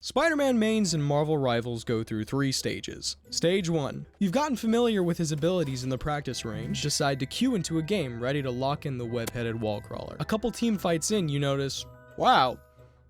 Spider-Man mains and Marvel rivals go through 3 stages. Stage 1. You've gotten familiar with his abilities in the practice range, decide to queue into a game ready to lock in the web-headed wall crawler. A couple team fights in, you notice, wow,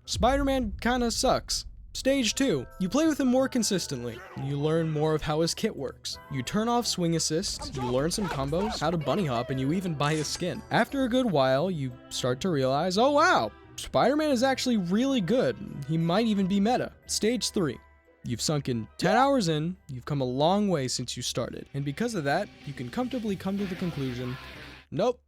Spider-Man kinda sucks. Stage 2. You play with him more consistently. You learn more of how his kit works. You turn off swing assists, you learn some combos, how to bunny hop, and you even buy his skin. After a good while, you start to realize, oh wow, Spider-Man is actually really good. He might even be meta. Stage 3. You've sunk in 10 hours in, you've come a long way since you started. And because of that, you can comfortably come to the conclusion, nope,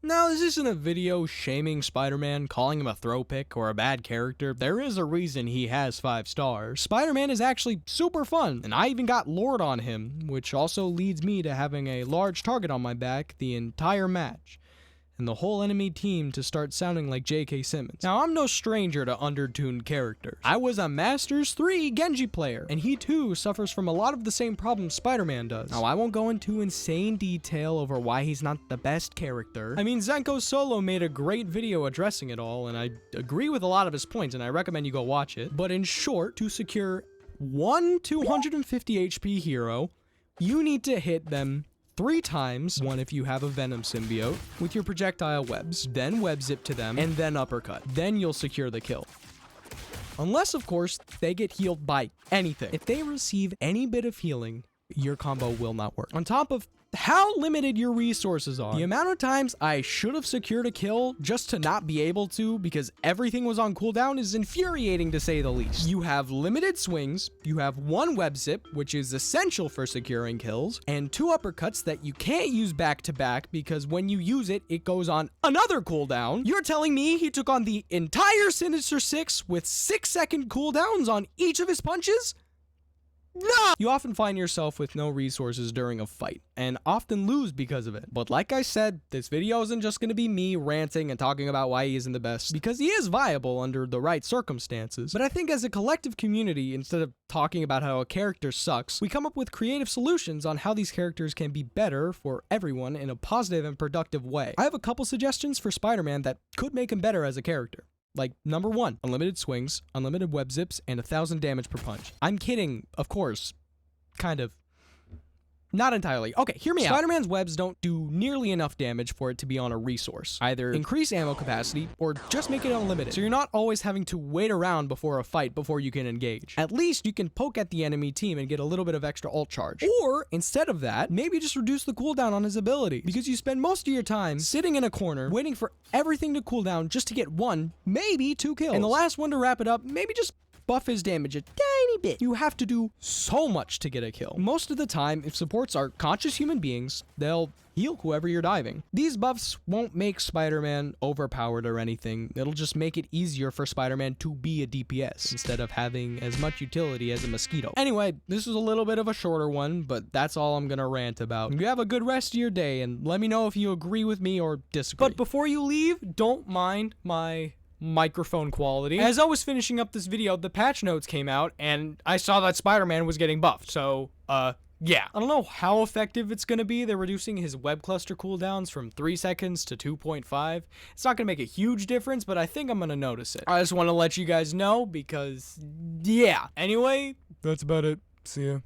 Now, this isn't a video shaming Spider-Man, calling him a throw pick or a bad character. There is a reason he has 5 stars. Spider-Man is actually super fun, and I even got Lord on him, which also leads me to having a large target on my back the entire match, and the whole enemy team to start sounding like J.K. Simmons. Now, I'm no stranger to undertuned characters. I was a Masters 3 Genji player, and he too suffers from a lot of the same problems Spider-Man does. Now, I won't go into insane detail over why he's not the best character. I mean, Zenko Solo made a great video addressing it all, and I agree with a lot of his points, and I recommend you go watch it. But in short, to secure one 250 HP hero, you need to hit them 3 times, one if you have a Venom symbiote, with your projectile webs, then web zip to them, and then uppercut. Then you'll secure the kill. Unless, of course, they get healed by anything. If they receive any bit of healing, your combo will not work. On top of how limited your resources are, the amount of times I should have secured a kill just to not be able to because everything was on cooldown is infuriating to say the least. You have limited swings, you have 1 web zip, which is essential for securing kills, and 2 uppercuts that you can't use back to back because when you use it, it goes on another cooldown. You're telling me he took on the entire Sinister Six with 6-second cooldowns on each of his punches? No! You often find yourself with no resources during a fight, and often lose because of it. But like I said, this video isn't just going to be me ranting and talking about why he isn't the best, because he is viable under the right circumstances. But I think as a collective community, instead of talking about how a character sucks, we come up with creative solutions on how these characters can be better for everyone in a positive and productive way. I have a couple suggestions for Spider-Man that could make him better as a character. Like, number 1, unlimited swings, unlimited web zips, and 1,000 damage per punch. I'm kidding, of course. Kind of. Not entirely. Okay, hear me out. Spider-Man's webs don't do nearly enough damage for it to be on a resource. Either increase ammo capacity, or just make it unlimited, so you're not always having to wait around before a fight before you can engage. At least you can poke at the enemy team and get a little bit of extra ult charge. Or, instead of that, maybe just reduce the cooldown on his ability, because you spend most of your time sitting in a corner, waiting for everything to cool down just to get 1, maybe 2 kills. And the last one to wrap it up, maybe just buff his damage a tiny bit. You have to do so much to get a kill. Most of the time, if supports are conscious human beings, they'll heal whoever you're diving. These buffs won't make Spider-Man overpowered or anything. It'll just make it easier for Spider-Man to be a DPS instead of having as much utility as a mosquito. Anyway, this was a little bit of a shorter one, but that's all I'm gonna rant about. You have a good rest of your day, and let me know if you agree with me or disagree. But before you leave, don't mind my microphone quality. As I was finishing up this video, the patch notes came out, and I saw that Spider-Man was getting buffed, so, yeah. I don't know how effective it's gonna be. They're reducing his web cluster cooldowns from 3 seconds to 2.5. It's not gonna make a huge difference, but I think I'm gonna notice it. I just want to let you guys know because, yeah. Anyway, that's about it. See ya.